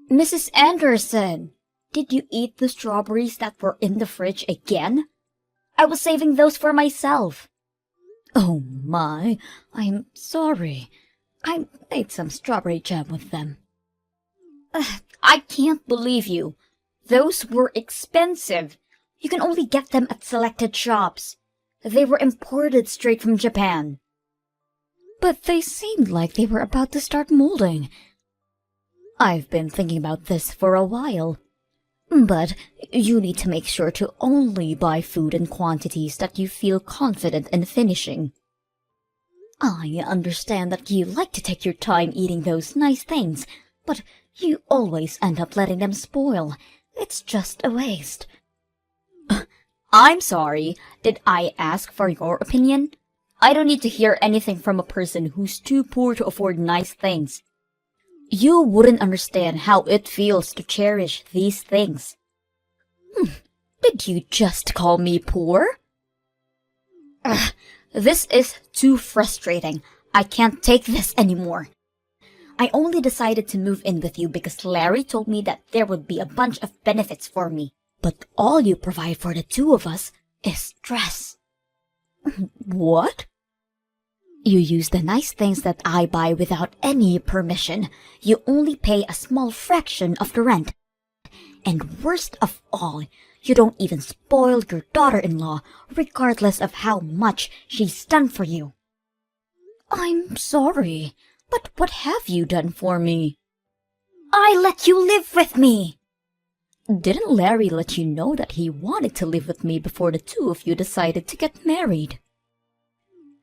Mrs. Anderson, did you eat the strawberries that were in the fridge again? I was saving those for myself. Oh my, I'm sorry. I made some strawberry jam with them. I can't believe you. Those were expensive. You can only get them at selected shops. They were imported straight from Japan. But they seemed like they were about to start molding. I've been thinking about this for a while. But you need to make sure to only buy food in quantities that you feel confident in finishing. I understand that you like to take your time eating those nice things, but you always end up letting them spoil. It's just a waste. I'm sorry. Did I ask for your opinion? I don't need to hear anything from a person who's too poor to afford nice things. You wouldn't understand how it feels to cherish these things. Did you just call me poor? This is too frustrating. I can't take this anymore. I only decided to move in with you because Larry told me that there would be a bunch of benefits for me. But all you provide for the two of us is stress. What? You use the nice things that I buy without any permission. You only pay a small fraction of the rent. And worst of all, you don't even spoil your daughter-in-law, regardless of how much she's done for you. I'm sorry, but what have you done for me? I let you live with me! Didn't Larry let you know that he wanted to live with me before the two of you decided to get married?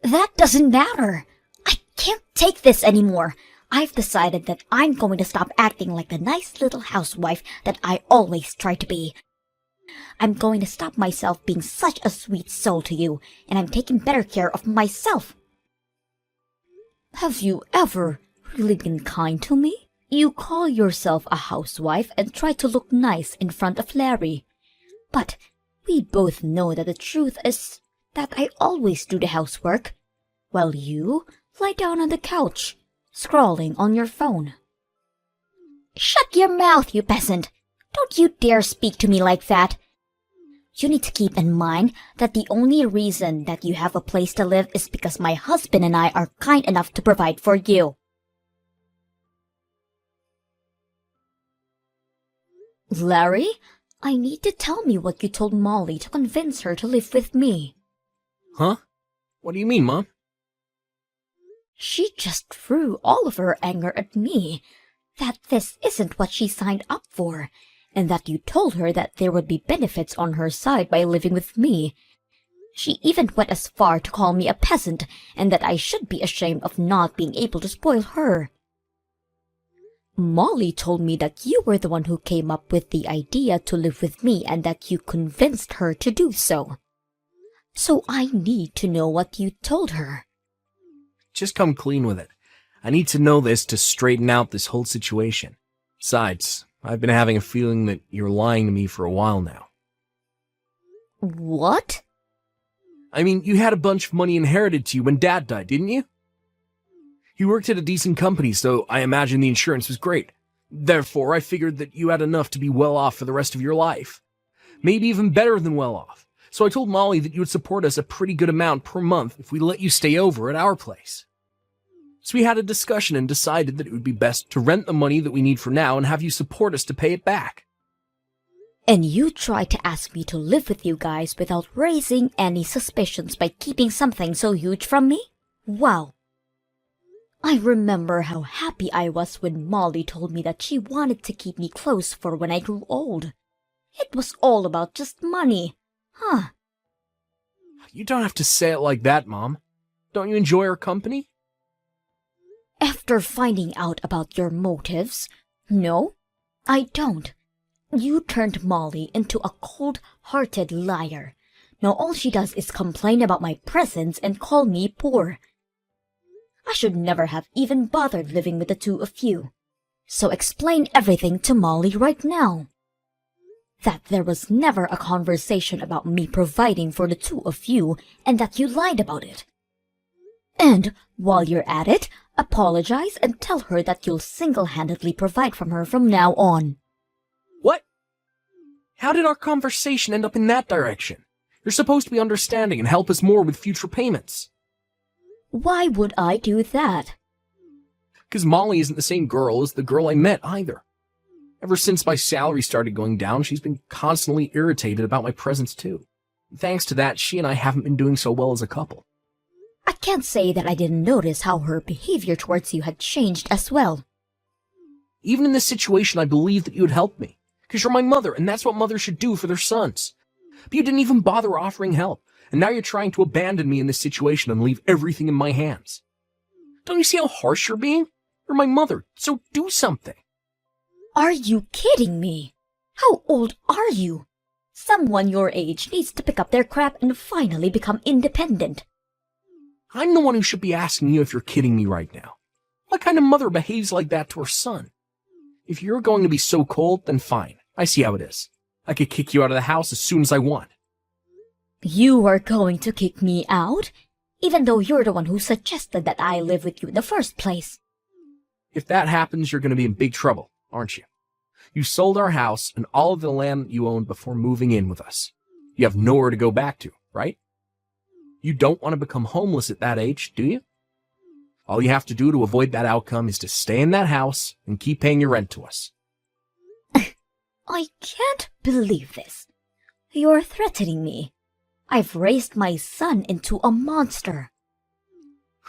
That doesn't matter. I can't take this anymore. I've decided that I'm going to stop acting like the nice little housewife that I always try to be. I'm going to stop myself being such a sweet soul to you, and I'm taking better care of myself. Have you ever really been kind to me? You call yourself a housewife and try to look nice in front of Larry. But we both know that the truth is that I always do the housework, while you lie down on the couch, scrolling on your phone. Shut your mouth, you peasant! Don't you dare speak to me like that! You need to keep in mind that the only reason that you have a place to live is because my husband and I are kind enough to provide for you. Larry, I need to tell me what you told Molly to convince her to live with me. Huh? What do you mean, Mom? She just threw all of her anger at me, that this isn't what she signed up for, and that you told her that there would be benefits on her side by living with me. She even went as far to call me a peasant, and that I should be ashamed of not being able to spoil her. Molly told me that you were the one who came up with the idea to live with me and that you convinced her to do so. So I need to know what you told her. Just come clean with it. I need to know this to straighten out this whole situation. Besides, I've been having a feeling that you're lying to me for a while now. What? I mean, you had a bunch of money inherited to you when Dad died, didn't you? You worked at a decent company, so I imagine the insurance was great. Therefore, I figured that you had enough to be well off for the rest of your life. Maybe even better than well off. So I told Molly that you would support us a pretty good amount per month if we let you stay over at our place. So we had a discussion and decided that it would be best to rent the money that we need for now and have you support us to pay it back. And you tried to ask me to live with you guys without raising any suspicions by keeping something so huge from me? Wow. I remember how happy I was when Molly told me that she wanted to keep me close for when I grew old. It was all about just money. Huh. You don't have to say it like that, Mom. Don't you enjoy our company? After finding out about your motives, no, I don't. You turned Molly into a cold-hearted liar. Now all she does is complain about my presence and call me poor. I should never have even bothered living with the two of you. So explain everything to Molly right now. That there was never a conversation about me providing for the two of you and that you lied about it. And while you're at it, apologize and tell her that you'll single-handedly provide from her from now on. What? How did our conversation end up in that direction? You're supposed to be understanding and help us more with future payments. Why would I do that? Because Molly isn't the same girl as the girl I met either. Ever since my salary started going down, she's been constantly irritated about my presence too. Thanks to that, she and I haven't been doing so well as a couple. I can't say that I didn't notice how her behavior towards you had changed as well. Even in this situation, I believe that you would help me. Because you're my mother, and that's what mothers should do for their sons. But you didn't even bother offering help, and now you're trying to abandon me in this situation and leave everything in my hands. Don't you see how harsh you're being? You're my mother, so do something. Are you kidding me? How old are you? Someone your age needs to pick up their crap and finally become independent. I'm the one who should be asking you if you're kidding me right now. What kind of mother behaves like that to her son? If you're going to be so cold, then fine. I see how it is. I could kick you out of the house as soon as I want. You are going to kick me out? Even though you're the one who suggested that I live with you in the first place. If that happens, you're going to be in big trouble, aren't you? You sold our house and all of the land that you owned before moving in with us. You have nowhere to go back to, right? You don't want to become homeless at that age, do you? All you have to do to avoid that outcome is to stay in that house and keep paying your rent to us. I can't believe this. You're threatening me. I've raised my son into a monster.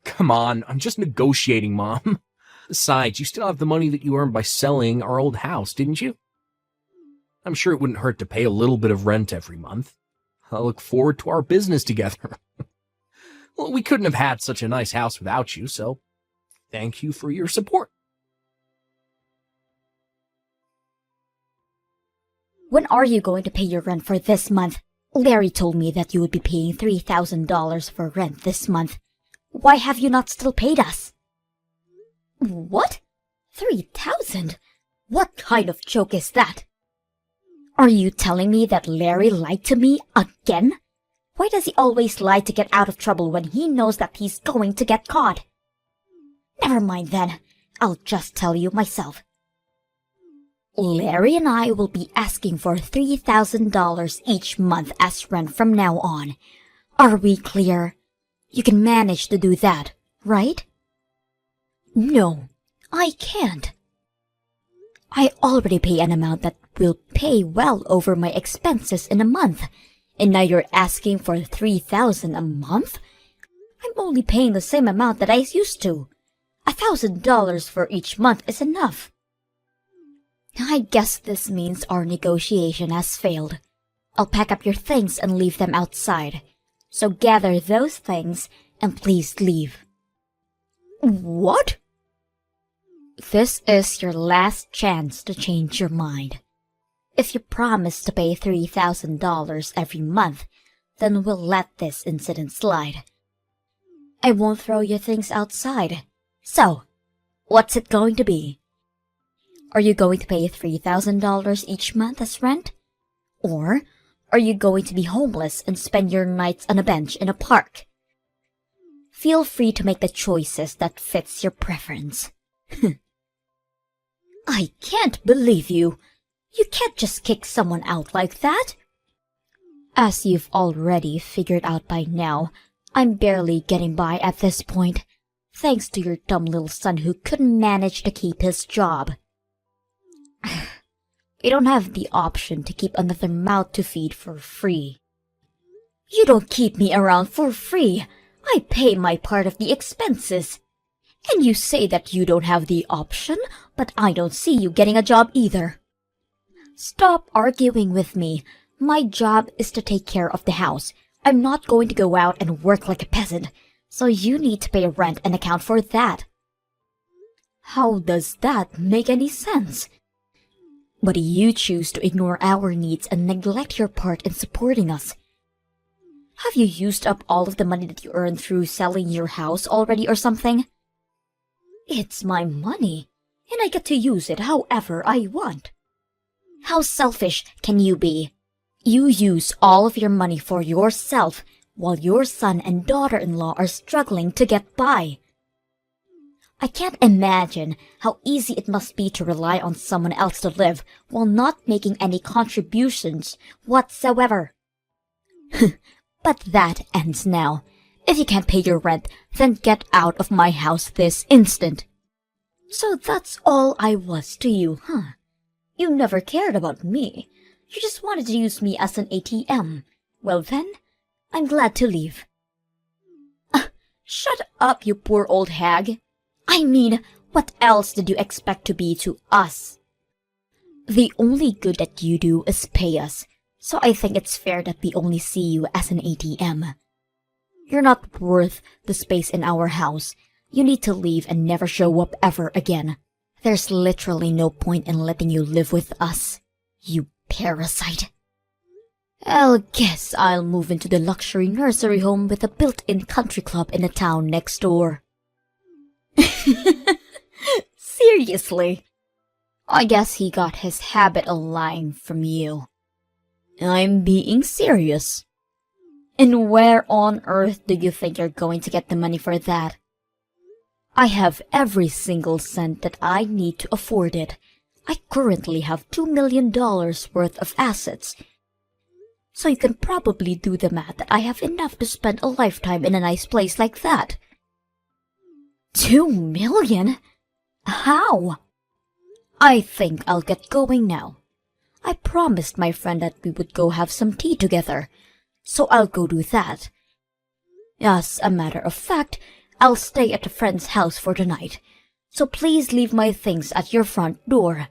Come on, I'm just negotiating, Mom. Besides, you still have the money that you earned by selling our old house, didn't you? I'm sure it wouldn't hurt to pay a little bit of rent every month. I look forward to our business together. Well, we couldn't have had such a nice house without you, so thank you for your support. When are you going to pay your rent for this month? Larry told me that you would be paying $3,000 for rent this month. Why have you not still paid us? What? 3,000? What kind of joke is that? Are you telling me that Larry lied to me again? Why does he always lie to get out of trouble when he knows that he's going to get caught? Never mind then. I'll just tell you myself. Larry and I will be asking for $3,000 each month as rent from now on. Are we clear? You can manage to do that, right? No, I can't. I already pay an amount that will pay well over my expenses in a month, and now you're asking for $3,000 a month? I'm only paying the same amount that I used to. $1,000 for each month is enough. I guess this means our negotiation has failed. I'll pack up your things and leave them outside. So gather those things and please leave. What? This is your last chance to change your mind. If you promise to pay $3,000 every month, then we'll let this incident slide. I won't throw your things outside. So, what's it going to be? Are you going to pay $3,000 each month as rent? Or are you going to be homeless and spend your nights on a bench in a park? Feel free to make the choices that fits your preference. I can't believe you. You can't just kick someone out like that. As you've already figured out by now, I'm barely getting by at this point, thanks to your dumb little son who couldn't manage to keep his job. You don't have the option to keep another mouth to feed for free. You don't keep me around for free. I pay my part of the expenses. And you say that you don't have the option, but I don't see you getting a job either. Stop arguing with me. My job is to take care of the house. I'm not going to go out and work like a peasant, so you need to pay rent and account for that. How does that make any sense? But you choose to ignore our needs and neglect your part in supporting us. Have you used up all of the money that you earned through selling your house already or something? It's my money, and I get to use it however I want. How selfish can you be? You use all of your money for yourself while your son and daughter-in-law are struggling to get by. I can't imagine how easy it must be to rely on someone else to live while not making any contributions whatsoever. But that ends now. If you can't pay your rent, then get out of my house this instant. So that's all I was to you, huh? You never cared about me. You just wanted to use me as an ATM. Well then, I'm glad to leave. Shut up, you poor old hag. I mean, what else did you expect to be to us? The only good that you do is pay us, so I think it's fair that we only see you as an ATM. You're not worth the space in our house. You need to leave and never show up ever again. There's literally no point in letting you live with us, you parasite. I guess I'll move into the luxury nursery home with a built-in country club in the town next door. Seriously? I guess he got his habit of lying from you. I'm being serious. And where on earth do you think you're going to get the money for that? I have every single cent that I need to afford it. I currently have $2 million worth of assets. So you can probably do the math that I have enough to spend a lifetime in a nice place like that. 2 million? How? I think I'll get going now. I promised my friend that we would go have some tea together, so I'll go do that. As a matter of fact, I'll stay at a friend's house for the night, so please leave my things at your front door.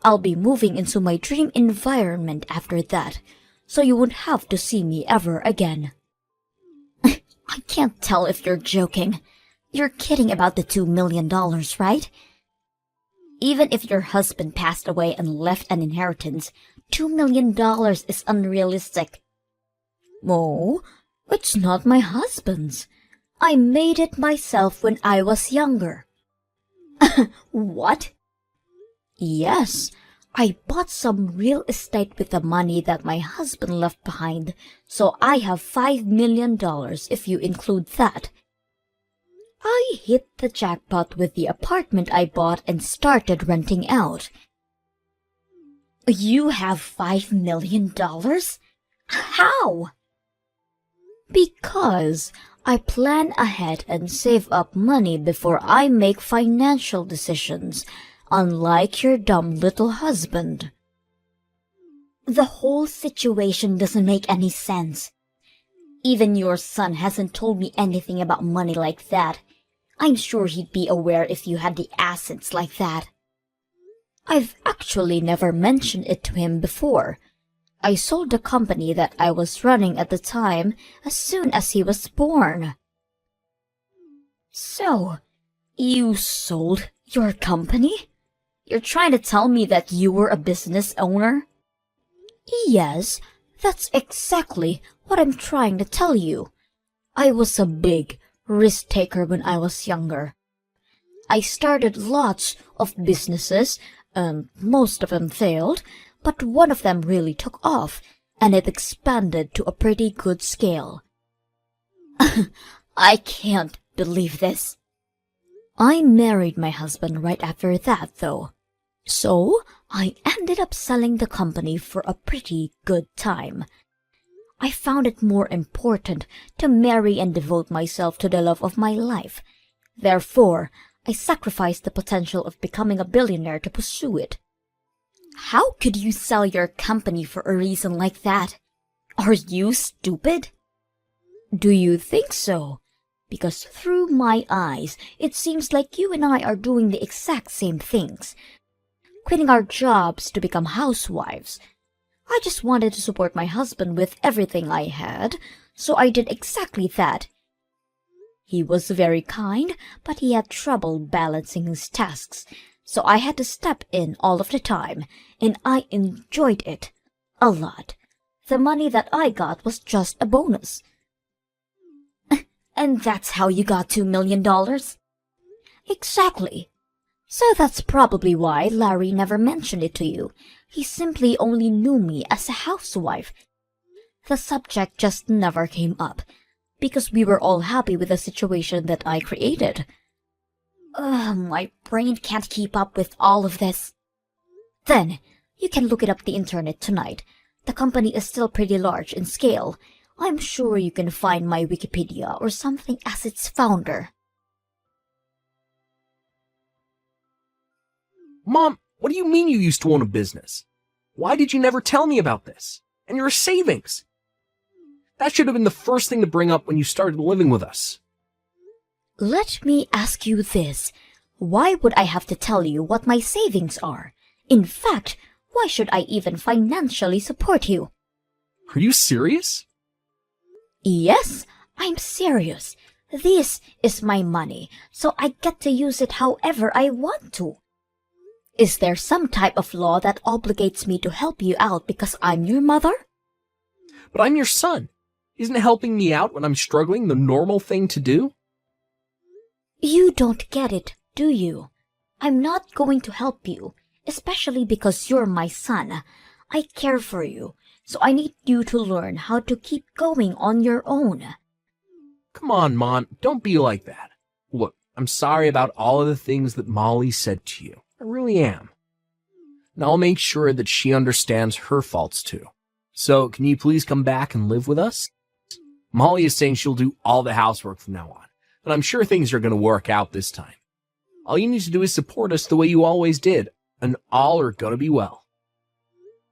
I'll be moving into my dream environment after that, so you won't have to see me ever again. I can't tell if you're joking. You're kidding about the $2 million, right? Even if your husband passed away and left an inheritance, $2 million is unrealistic. Oh, it's not my husband's. I made it myself when I was younger. What? Yes, I bought some real estate with the money that my husband left behind, so I have $5 million if you include that. I hit the jackpot with the apartment I bought and started renting out. You have $5 million? How? Because I plan ahead and save up money before I make financial decisions, unlike your dumb little husband. The whole situation doesn't make any sense. Even your son hasn't told me anything about money like that. I'm sure he'd be aware if you had the assets like that. I've actually never mentioned it to him before. I sold the company that I was running at the time as soon as he was born. So, you sold your company? You're trying to tell me that you were a business owner? Yes, that's exactly what I'm trying to tell you. I was a big risk taker when I was younger. I started lots of businesses, and most of them failed, but one of them really took off, and it expanded to a pretty good scale. I can't believe this. I married my husband right after that, though. So, I ended up selling the company for a pretty good time. I found it more important to marry and devote myself to the love of my life. Therefore, I sacrificed the potential of becoming a billionaire to pursue it. How could you sell your company for a reason like that? Are you stupid? Do you think so? Because through my eyes, it seems like you and I are doing the exact same things. Quitting our jobs to become housewives. I just wanted to support my husband with everything I had, so I did exactly that. He was very kind, but he had trouble balancing his tasks, so I had to step in all of the time, and I enjoyed it a lot. The money that I got was just a bonus. And that's how you got $2 million? Exactly. So that's probably why Larry never mentioned it to you. He simply only knew me as a housewife. The subject just never came up, because we were all happy with the situation that I created. My brain can't keep up with all of this. Then, you can look it up the internet tonight. The company is still pretty large in scale. I'm sure you can find my Wikipedia or something as its founder. Mom, what do you mean you used to own a business? Why did you never tell me about this? And your savings? That should have been the first thing to bring up when you started living with us. Let me ask you this. Why would I have to tell you what my savings are? In fact, why should I even financially support you? Are you serious? Yes, I'm serious. This is my money, so I get to use it however I want to. Is there some type of law that obligates me to help you out because I'm your mother? But I'm your son. Isn't helping me out when I'm struggling the normal thing to do? You don't get it, do you? I'm not going to help you, especially because you're my son. I care for you, so I need you to learn how to keep going on your own. Come on, Mom, don't be like that. Look, I'm sorry about all of the things that Molly said to you. I really am. And I'll make sure that she understands her faults too. So, can you please come back and live with us? Molly is saying she'll do all the housework from now on, and I'm sure things are going to work out this time. All you need to do is support us the way you always did, and all are going to be well.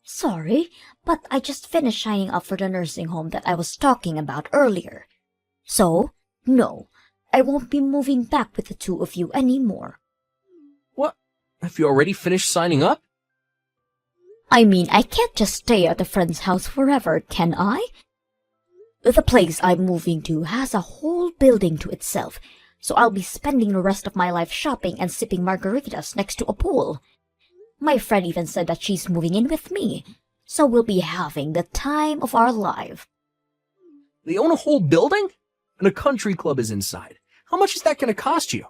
Sorry, but I just finished signing up for the nursing home that I was talking about earlier. So, no, I won't be moving back with the two of you anymore. What? Have you already finished signing up? I mean, I can't just stay at a friend's house forever, can I? The place I'm moving to has a whole building to itself, so I'll be spending the rest of my life shopping and sipping margaritas next to a pool. My friend even said that she's moving in with me, so we'll be having the time of our life. They own a whole building? And a country club is inside. How much is that going to cost you?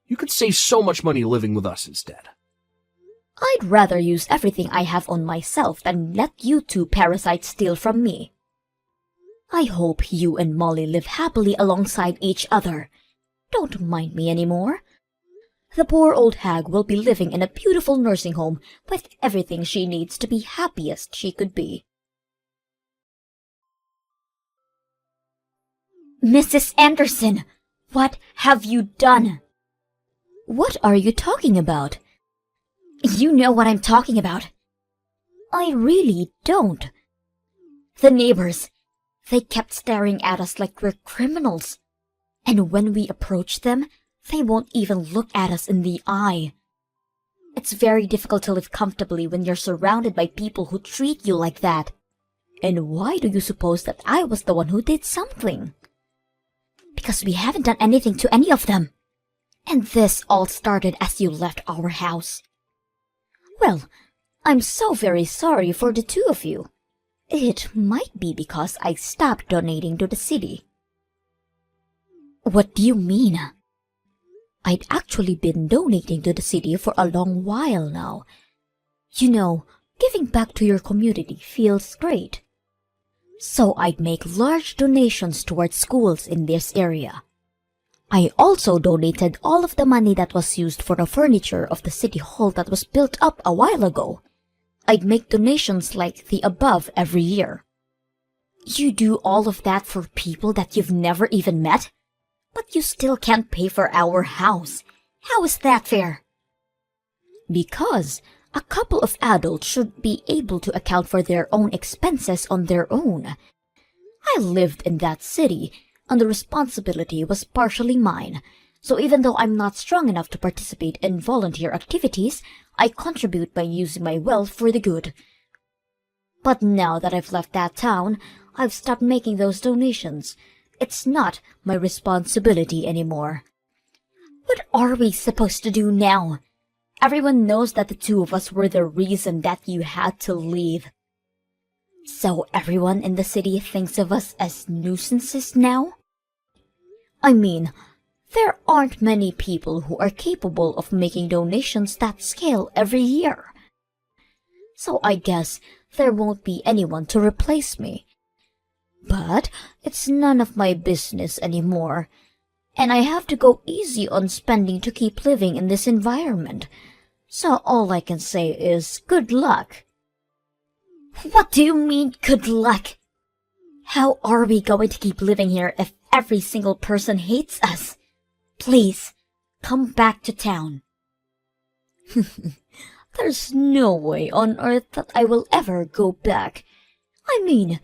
You could save so much money living with us instead. I'd rather use everything I have on myself than let you two parasites steal from me. I hope you and Molly live happily alongside each other. Don't mind me anymore. The poor old hag will be living in a beautiful nursing home with everything she needs to be happiest she could be. Mrs. Anderson, what have you done? What are you talking about? You know what I'm talking about. I really don't. The neighbors, they kept staring at us like we're criminals. And when we approach them, they won't even look at us in the eye. It's very difficult to live comfortably when you're surrounded by people who treat you like that. And why do you suppose that I was the one who did something? Because we haven't done anything to any of them. And this all started as you left our house. Well, I'm so very sorry for the two of you. It might be because I stopped donating to the city. What do you mean? I'd actually been donating to the city for a long while now. You know, giving back to your community feels great. So I'd make large donations towards schools in this area. I also donated all of the money that was used for the furniture of the city hall that was built up a while ago. I'd make donations like the above every year. You do all of that for people that you've never even met? But you still can't pay for our house. How is that fair? Because a couple of adults should be able to account for their own expenses on their own. I lived in that city, and the responsibility was partially mine. So even though I'm not strong enough to participate in volunteer activities, I contribute by using my wealth for the good. But now that I've left that town, I've stopped making those donations. It's not my responsibility anymore. What are we supposed to do now? Everyone knows that the two of us were the reason that you had to leave. So everyone in the city thinks of us as nuisances now? I mean, there aren't many people who are capable of making donations that scale every year. So I guess there won't be anyone to replace me. But it's none of my business anymore, and I have to go easy on spending to keep living in this environment. So all I can say is good luck. What do you mean, good luck? How are we going to keep living here if every single person hates us? Please, come back to town. There's no way on earth that I will ever go back. I mean,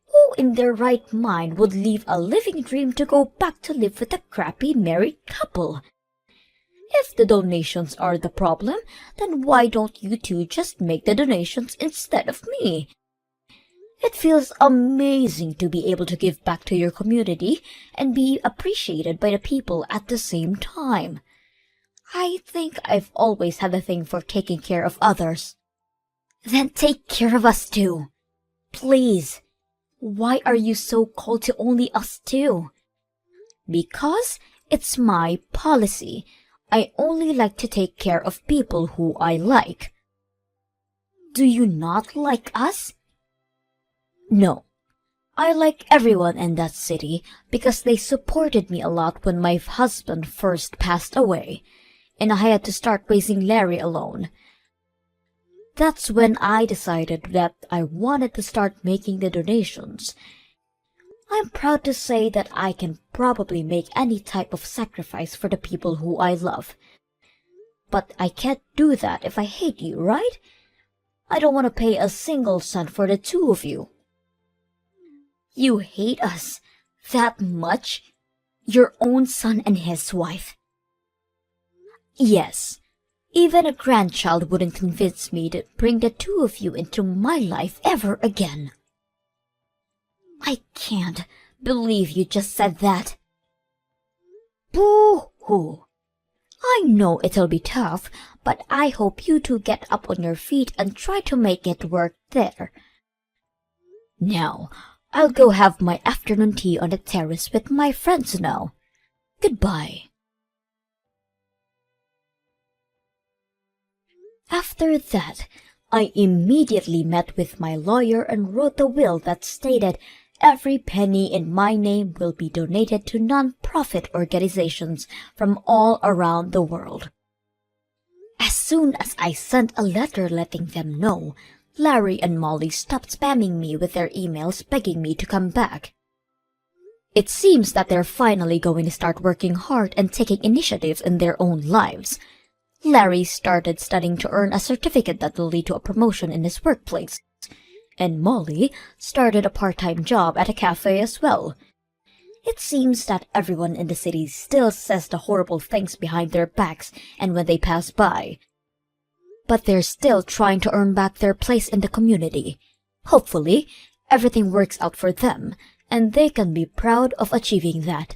who in their right mind would leave a living dream to go back to live with a crappy married couple? If the donations are the problem, then why don't you two just make the donations instead of me? It feels amazing to be able to give back to your community and be appreciated by the people at the same time. I think I've always had a thing for taking care of others. Then take care of us too. Please. Why are you so cold to only us two? Because it's my policy. I only like to take care of people who I like. Do you not like us? No. I like everyone in that city because they supported me a lot when my husband first passed away, and I had to start raising Larry alone. That's when I decided that I wanted to start making the donations. I'm proud to say that I can probably make any type of sacrifice for the people who I love. But I can't do that if I hate you, right? I don't want to pay a single cent for the two of you. You hate us that much? Your own son and his wife? Yes. Even a grandchild wouldn't convince me to bring the two of you into my life ever again. I can't believe you just said that. Boo-hoo. I know it'll be tough, but I hope you two get up on your feet and try to make it work there. Now, I'll go have my afternoon tea on the terrace with my friends now. Goodbye. After that, I immediately met with my lawyer and wrote a will that stated every penny in my name will be donated to non-profit organizations from all around the world. As soon as I sent a letter letting them know, Larry and Molly stopped spamming me with their emails begging me to come back. It seems that they're finally going to start working hard and taking initiatives in their own lives. Larry started studying to earn a certificate that will lead to a promotion in his workplace, and Molly started a part-time job at a cafe as well. It seems that everyone in the city still says the horrible things behind their backs and when they pass by. But they're still trying to earn back their place in the community. Hopefully, everything works out for them, and they can be proud of achieving that.